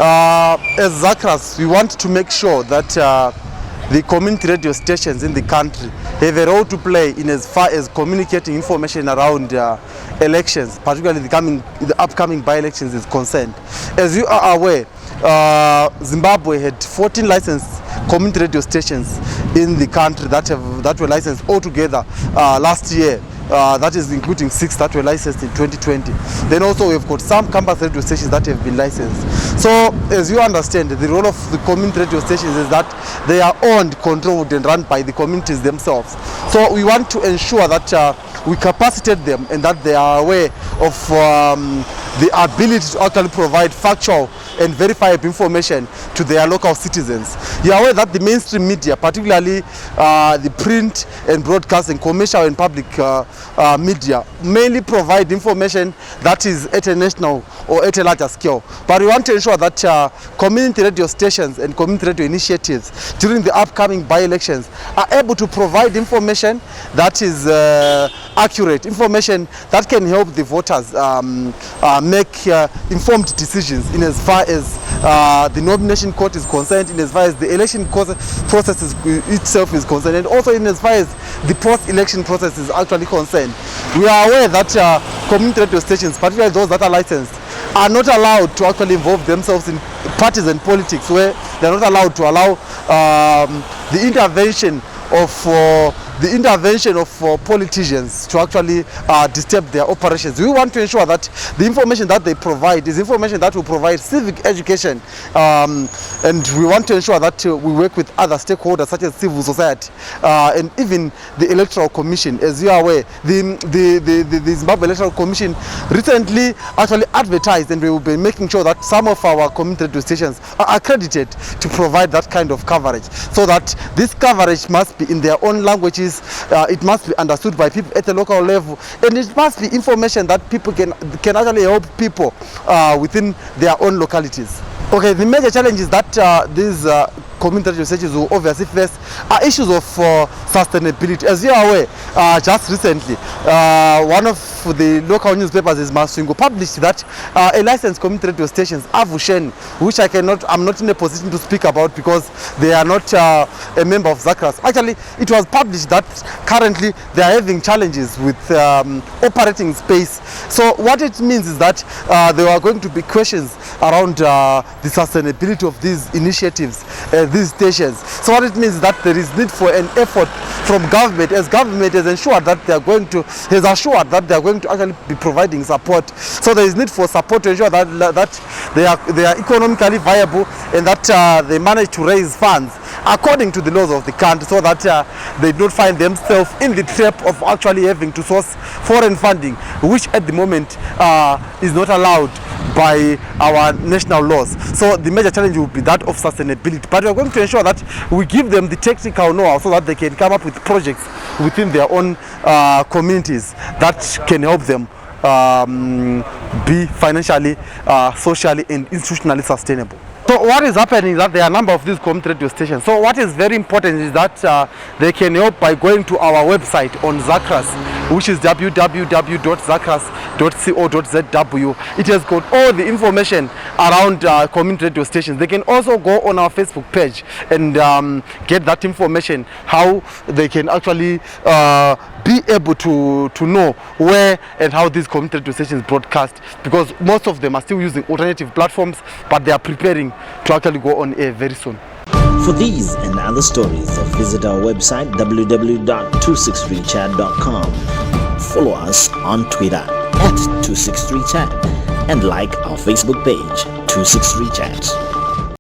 As ZACRAS, we want to make sure that the community radio stations in the country have a role to play in as far as communicating information around elections, particularly the upcoming by-elections is concerned. As you are aware, Zimbabwe had 14 licensed community radio stations in the country that were licensed altogether last year. That is including 6 that were licensed in 2020. Then also we've got some campus radio stations that have been licensed. So as you understand, the role of the community radio stations is that they are owned, controlled and run by the communities themselves. So we want to ensure that we capacitate them and that they are aware of the ability to actually provide factual and verifiable information to their local citizens. You are aware that the mainstream media, particularly the print and broadcasting, commercial and public media, mainly provide information that is at a national or at a larger scale. But we want to ensure that community radio stations and community radio initiatives during the upcoming by-elections are able to provide information that is accurate, information that can help the voters make informed decisions in as far as the nomination court is concerned, in as far as the election process itself is concerned, and also in as far as the post-election process is actually concerned. We are aware that community radio stations, particularly those that are licensed, are not allowed to actually involve themselves in partisan politics, where they are not allowed to allow the intervention of politicians to actually disturb their operations. We want to ensure that the information that they provide is information that will provide civic education, and we want to ensure that we work with other stakeholders such as civil society and even the Electoral Commission. As you are aware, the Zimbabwe Electoral Commission recently actually advertised, and we will be making sure that some of our community radio stations are accredited to provide that kind of coverage, so that this coverage must be in their own languages. It must be understood by people at the local level, and it must be information that people can actually help people within their own localities. Okay, the major challenges that these community radio stations will obviously face are issues of sustainability. As you are aware, just recently, one of the local newspapers is Masingo published that a licensed community radio stations, Avushen, which I'm not in a position to speak about because they are not a member of ZACRAS. Actually, it was published that currently they are having challenges with operating space. So what it means is that there are going to be questions around the sustainability of these initiatives, these stations. So what it means is that there is need for an effort from government, as government has assured that they are going to actually be providing support. So there is need for support to ensure that they are economically viable, and that they manage to raise funds according to the laws of the country, so that they don't find themselves in the trap of actually having to source foreign funding, which at the moment is not allowed by our national laws. So the major challenge will be that of sustainability, but we are going to ensure that we give them the technical know-how so that they can come up with projects within their own communities that can help them be financially, socially and institutionally sustainable. So what is happening is that there are a number of these community radio stations. So what is very important is that they can help by going to our website on ZACRAS, which is www.zacras.co.zw. It has got all the information around community radio stations. They can also go on our Facebook page and get that information, how they can actually be able to know where and how these community radio stations broadcast, because most of them are still using alternative platforms, but they are preparing to actually go on air very soon. For these and other stories, visit our website www.263chat.com. Follow us on Twitter @263chat and like our Facebook page 263chat.